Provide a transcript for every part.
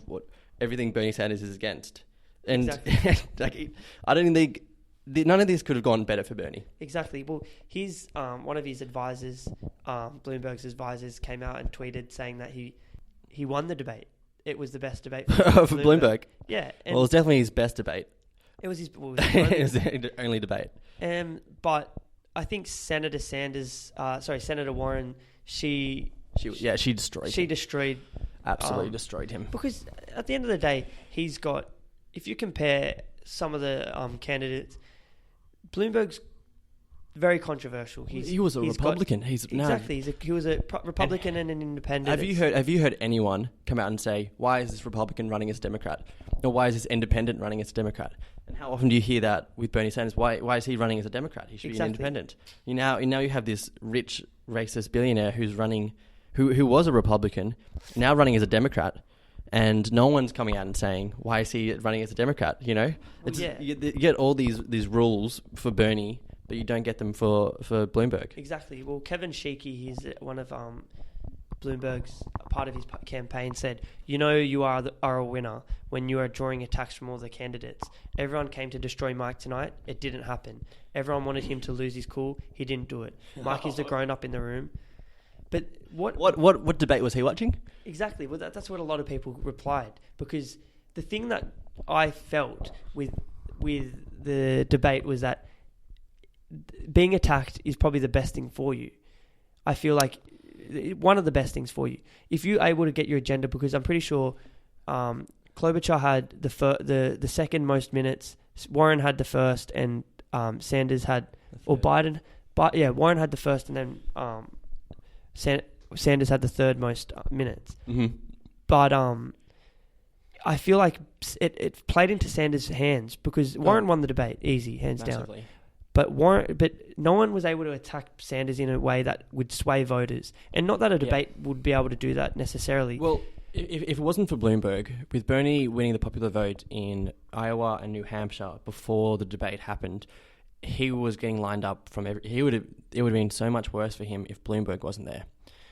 what everything Bernie Sanders is against. And Exactly. I don't think none of this could have gone better for Bernie. Exactly. Well, his one of his advisors, Bloomberg's advisors, came out and tweeted saying that he won the debate. It was the best debate for Bloomberg. Yeah. Well, it's definitely his best debate. It was his It was the only debate. But I think Senator Warren, she destroyed him. Absolutely destroyed him. Because at the end of the day, he's got, if you compare some of the candidates, Bloomberg's very controversial. He was a Republican. He was a Republican and an independent. Have you heard anyone come out and say, why is this Republican running as a Democrat? Or why is this independent running as a Democrat? And how often do you hear that with Bernie Sanders? Why is he running as a Democrat? He should be an independent. You have this rich, racist billionaire who's running, who was a Republican, now running as a Democrat. And no one's coming out and saying, why is he running as a Democrat? You get all these rules for Bernie, but you don't get them for Bloomberg. Exactly. Well, Kevin Sheekey, he's one of Bloomberg's part of his campaign, said, you are a winner when you are drawing attacks from all the candidates. Everyone came to destroy Mike tonight. It didn't happen. Everyone wanted him to lose his cool. He didn't do it. Mike is the grown-up in the room. But what debate was he watching? Exactly. Well, that's what a lot of people replied. Because the thing that I felt with the debate was that being attacked is probably the best thing for you. I feel like one of the best things for you. If you're able to get your agenda, because I'm pretty sure Klobuchar had the second most minutes, Warren had the first, and Sanders had, or Biden, Warren had the first, and then Sanders had the third most minutes. Mm-hmm. But I feel like it played into Sanders' hands because Warren won the debate easy, hands massively. down. But no one was able to attack Sanders in a way that would sway voters, and not that a debate would be able to do that necessarily. Well, if it wasn't for Bloomberg, with Bernie winning the popular vote in Iowa and New Hampshire before the debate happened, he was getting lined up from it would have been so much worse for him if Bloomberg wasn't there.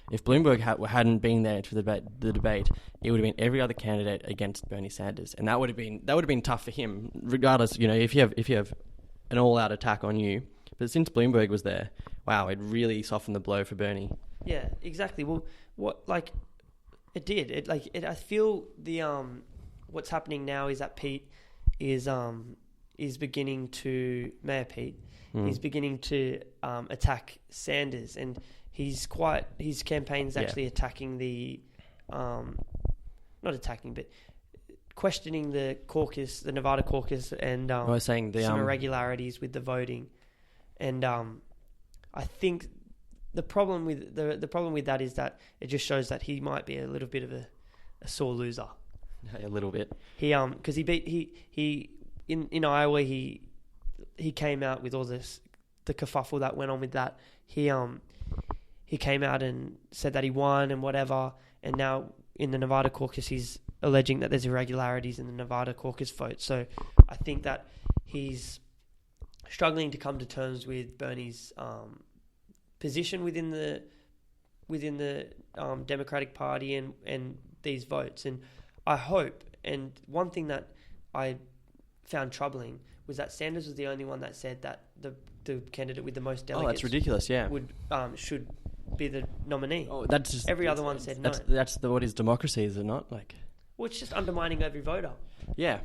If Bloomberg hadn't been there for the debate, it would have been every other candidate against Bernie Sanders, and that would have been tough for him, regardless. If you have an all-out attack on you, but since Bloomberg was there, wow, it really softened the blow for Bernie. Yeah, exactly. Well, it did. I feel what's happening now is that Pete is beginning to Mayor Pete. He's beginning to attack Sanders, and his campaign's actually attacking not attacking, but questioning the caucus, the Nevada Caucus, and saying some irregularities with the voting. And I think the problem with that is that it just shows that he might be a little bit of a sore loser. A little bit. Because in Iowa he came out with all the kerfuffle that went on with that. He came out and said that he won and whatever, and now in the Nevada Caucus he's alleging that there's irregularities in the Nevada Caucus vote. So I think that he's struggling to come to terms with Bernie's position within the Democratic Party and these votes. And I hope, and one thing that I found troubling was that Sanders was the only one that said that the candidate with the most delegates that's ridiculous, yeah. should be the nominee. That's just every other one said no. That's what is democracy, is it not? Well, it's just undermining every voter. Yeah.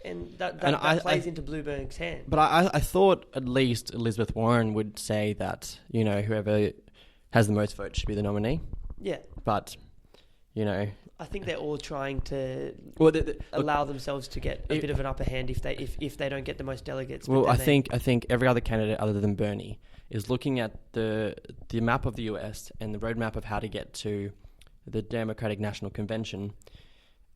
And that plays into Bloomberg's hand. But I thought at least Elizabeth Warren would say that, whoever has the most votes should be the nominee. Yeah. But, I think they're all trying to allow themselves to get a bit of an upper hand if they don't get the most delegates. Well, I think every other candidate other than Bernie is looking at the map of the US and the roadmap of how to get to the Democratic National Convention,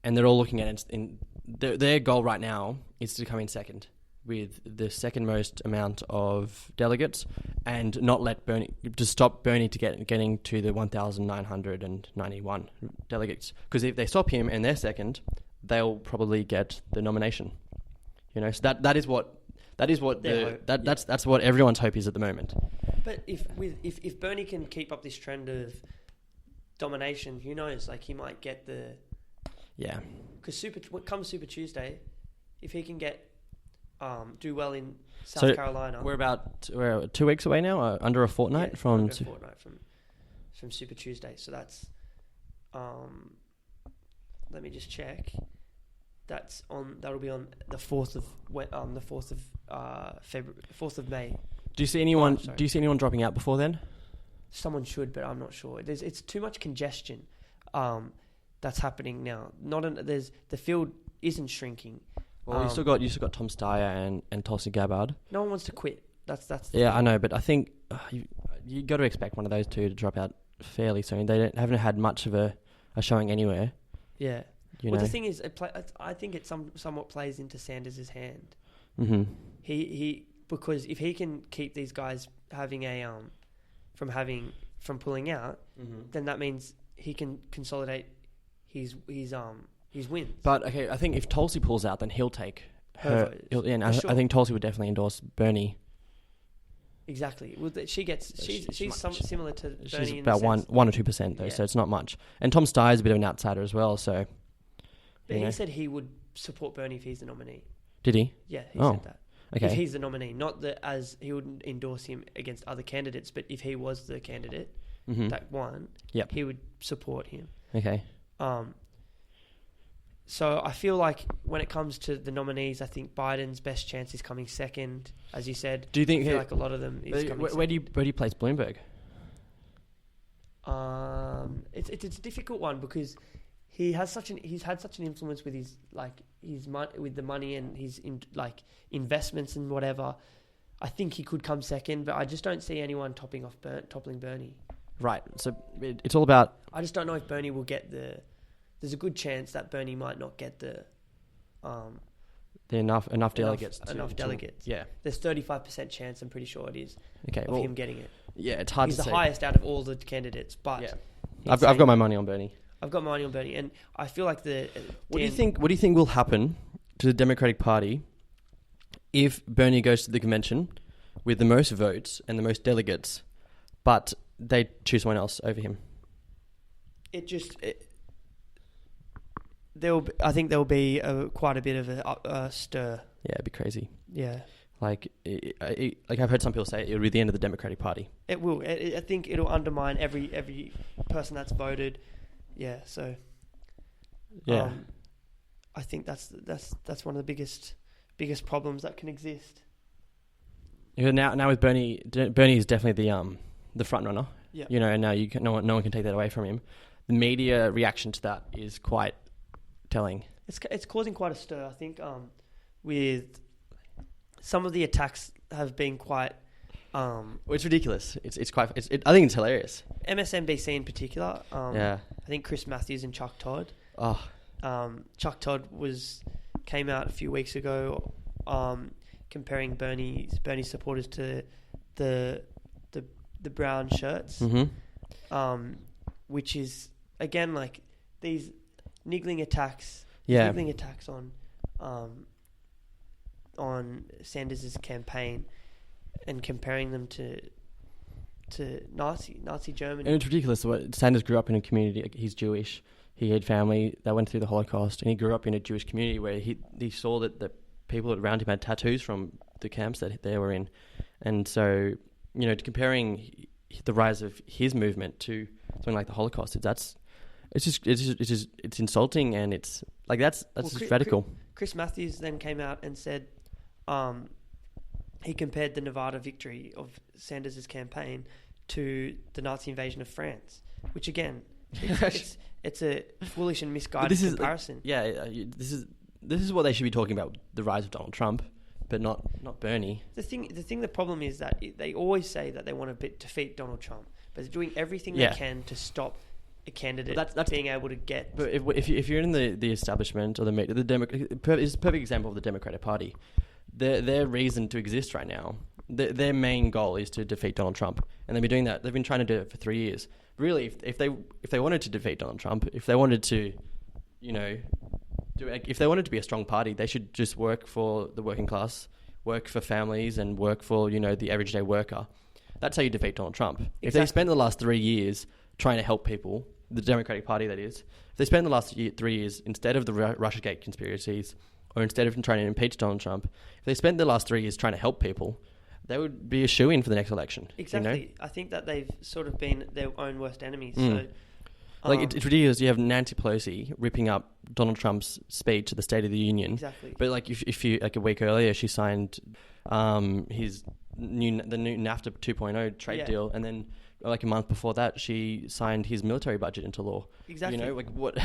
and they're all looking at it. Their goal right now is to come in second with the second most amount of delegates, and not let stop Bernie getting to the 1,991 delegates. Because if they stop him and they're second, they'll probably get the nomination. So that's what everyone's hope is at the moment. But if Bernie can keep up this trend of domination, who knows? He might get the. Yeah. because when it comes Super Tuesday, if he can do well in South Carolina, we're 2 weeks away now, under a fortnight from Super Tuesday. So that's let me just check. That'll be on the 4th of February, 4th of May. Do you see anyone? Do you see anyone dropping out before then? Someone should, but I'm not sure. It's too much congestion that's happening now. The field isn't shrinking. Well, you still got Tom Steyer and Tulsi Gabbard. No one wants to quit. That's yeah, I know, but I think you got to expect one of those two to drop out fairly soon. They haven't had much of a showing anywhere. Yeah. The thing is, I think it somewhat plays into Sanders' hand. Mm-hmm. Because if he can keep these guys having from pulling out, then that means he can consolidate his wins. But okay, I think if Tulsi pulls out, then he'll take her. Sure. I think Tulsi would definitely endorse Bernie. Exactly. Well, she's similar to Bernie. She's in about 1 or 2% though, Yeah. so it's not much. And Tom Steyer is a bit of an outsider as well. So, but he said he would support Bernie if he's the nominee. Did he? Yeah, he said that. Okay. If he's the nominee, not that as he wouldn't endorse him against other candidates, but if he was the candidate that won, he would support him. Okay. So I feel like when it comes to the nominees, I think Biden's best chance is coming second, as you said. Do you think? I feel like a lot of them is coming second. Where do you place Bloomberg? It's a difficult one because he's had such an influence with his with the money and his investments and whatever. I think he could come second, but I just don't see anyone toppling Bernie. Right. So it's all about. I just don't know if Bernie will get the. There's a good chance that Bernie might not get the enough delegates. Delegates. Yeah. There's 35% chance. I'm pretty sure it is. Okay. Of him getting it. Yeah, it's hard to say. He's the highest out of all the candidates, but yeah. I've got my money on Bernie. I've got my money on Bernie, and I feel like What do you think will happen to the Democratic Party if Bernie goes to the convention with the most votes and the most delegates, but they choose someone else over him? I think there'll be quite a bit of a stir. Yeah, it'd be crazy. Yeah. Like I've heard some people say it'll be the end of the Democratic Party. It will. I think it'll undermine every person that's voted. Yeah. So. Yeah. I think that's one of the biggest problems that can exist. Yeah, now with Bernie is definitely the front runner. Yeah. And now no one can take that away from him. The media reaction to that is quite telling. It's causing quite a stir. I think with some of the attacks have been quite. Well, it's ridiculous. I think it's hilarious. MSNBC in particular. Yeah. I think Chris Matthews and Chuck Todd. Oh. Chuck Todd came out a few weeks ago, comparing Bernie supporters to the brown shirts, which is again like these niggling attacks. Yeah. Niggling attacks on Sanders' campaign and comparing them to Nazi Germany. And it's ridiculous. Sanders grew up in a community. He's Jewish. He had family that went through the Holocaust, and he grew up in a Jewish community where he saw that the people around him had tattoos from the camps that they were in, and so comparing the rise of his movement to something like the Holocaust, it's insulting, and it's like that's just radical. Chris Matthews then came out and said, he compared the Nevada victory of Sanders' campaign to the Nazi invasion of France, which again, it's a foolish and misguided comparison. This is what they should be talking about: the rise of Donald Trump, but not Bernie. The problem is that they always say that they want to defeat Donald Trump, but they're doing everything they can to stop a candidate that's being able to get. But if you're in the establishment or the it's a perfect example of the Democratic Party. Their reason to exist right now, their main goal is to defeat Donald Trump, and they've been doing that. They've been trying to do it for 3 years. Really, if they wanted to defeat Donald Trump, if they wanted to, if they wanted to be a strong party, they should just work for the working class, work for families, and work for the everyday worker. That's how you defeat Donald Trump. Exactly. If they spent the last 3 years trying to help people the Democratic Party, that is, if they spent the last 3 years, instead of the Russiagate conspiracies, or instead of trying to impeach Donald Trump, if they spent the last 3 years trying to help people, they would be a shoo-in for the next election. Exactly. You know? I think that they've sort of been their own worst enemies. Mm. So, it's ridiculous. You have Nancy Pelosi ripping up Donald Trump's speech at the State of the Union. Exactly. But like if you like a week earlier, she signed the new NAFTA 2.0 trade deal, and then like a month before that, she signed his military budget into law. Exactly. You know, like what,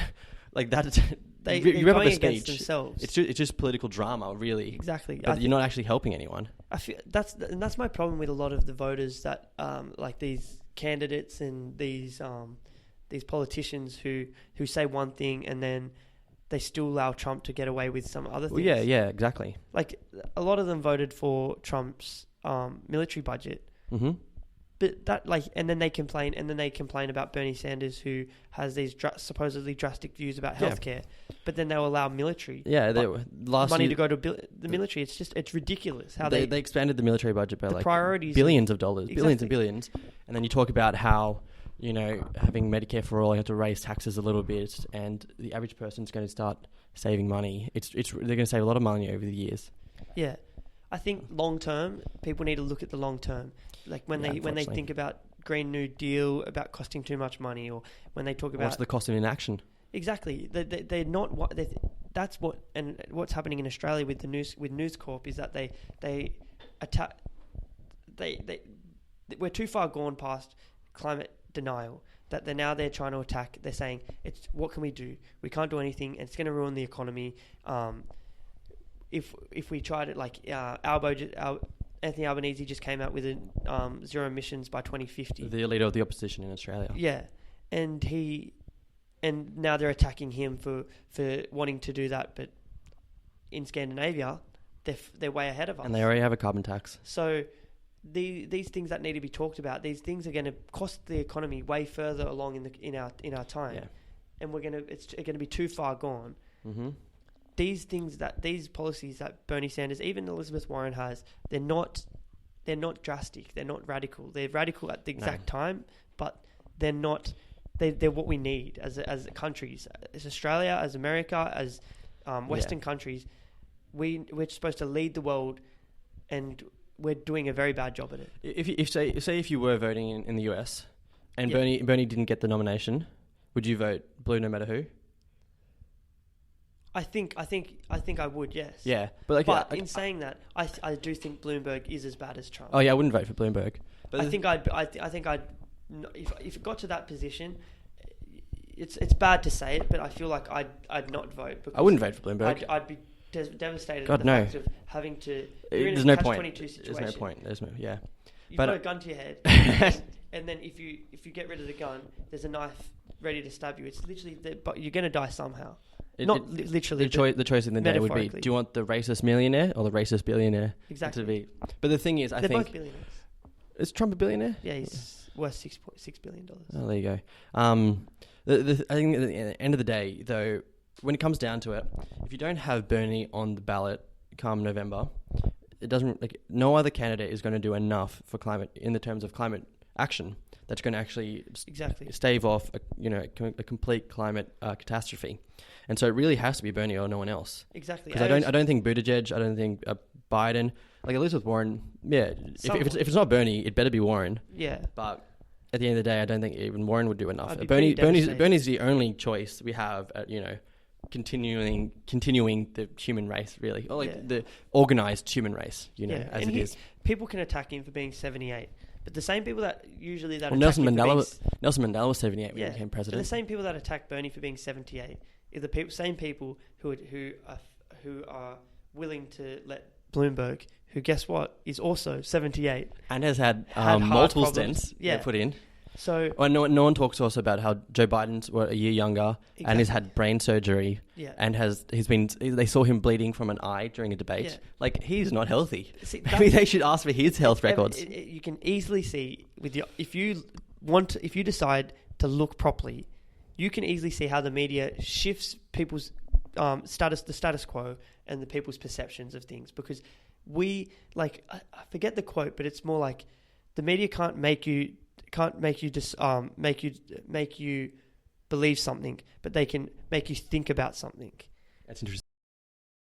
like that. They're you rip up going a against speech. themselves. It's just political drama, really. Exactly. But you're not actually helping anyone. I feel that's my problem with a lot of the voters that like these candidates and these politicians who say one thing and then they still allow Trump to get away with some other things. Well, yeah, exactly. Like a lot of them voted for Trump's military budget. Mm-hmm. But that and then they complain about Bernie Sanders, who has these supposedly drastic views about healthcare, but then they'll allow military. Yeah, money to go to the military. It's ridiculous how they expanded the military budget by like priorities billions of dollars, exactly. billions and billions, and then you talk about how having Medicare for all, you have to raise taxes a little bit, and the average person's going to start saving money. They're going to save a lot of money over the years. Yeah, I think long term, people need to look at the long term. Like when they think about Green New Deal, about costing too much money, or when they talk about what's the cost of inaction? Exactly, they're not what that's what and what's happening in Australia with News Corp is that they attack we're too far gone past climate denial that they're trying to attack. They're saying what can we do? We can't do anything, and it's going to ruin the economy. If we tried it, Anthony Albanese just came out with zero emissions by 2050. The leader of the opposition in Australia. Yeah, and now they're attacking him for wanting to do that, but in Scandinavia, they're way ahead of us. And they already have a carbon tax. So these things that need to be talked about, these things are going to cost the economy way further along in our time, and it's going to be too far gone. Mm-hmm. These policies that Bernie Sanders, even Elizabeth Warren has, they're not drastic. They're not radical. They're radical at the exact time, but they're not. They're what we need as countries, as Australia, as America, as Western countries. We're supposed to lead the world, and we're doing a very bad job at it. If you were voting in the US, and Bernie didn't get the nomination, would you vote blue no matter who? I think I would, yes. Yeah, but in saying that, I do think Bloomberg is as bad as Trump. Oh yeah, I wouldn't vote for Bloomberg. But I think I'd if it got to that position, it's bad to say it, but I feel like I'd not vote. Because I wouldn't vote for Bloomberg. I'd be devastated. God, at the fact of having to. There's no point. Situation. There's no point. Yeah. You've got a gun to your head, and then if you get rid of the gun, there's a knife ready to stab you. It's literally, but you're going to die somehow. Literally. The choice in the day would be: do you want the racist millionaire or the racist billionaire? Exactly. But the thing is, they're both billionaires. Is Trump a billionaire? Yeah, he's worth $6.6 billion. Oh, there you go. I think at the end of the day, though, when it comes down to it, if you don't have Bernie on the ballot come November, it doesn't. No other candidate is going to do enough for climate in the terms of climate action that's going to actually stave off a complete climate catastrophe. And so it really has to be Bernie or no one else. Exactly. Because I don't think Buttigieg, I don't think Biden, like Elizabeth Warren. Yeah, if it's not Bernie, it better be Warren. Yeah. But at the end of the day, I don't think even Warren would do enough. Bernie's the only choice we have at continuing the human race, really, or the organized human race. As it is. People can attack him for being 78. But the same people that Nelson Mandela was 78 when he became president. And the same people that attack Bernie for being 78 are the same people who are willing to let Bloomberg, who guess what, is also 78 and has had multiple stents put in. So no one talks also about how Joe Biden's a year younger and has had brain surgery and they saw him bleeding from an eye during a debate. Yeah. Like, he's not healthy. Maybe they should ask for his health records. You can easily see if you decide to look properly, you can easily see how the media shifts people's the status quo and the people's perceptions of things, because I forget the quote, but it's more like the media can't make you believe something, but they can make you think about something. That's interesting.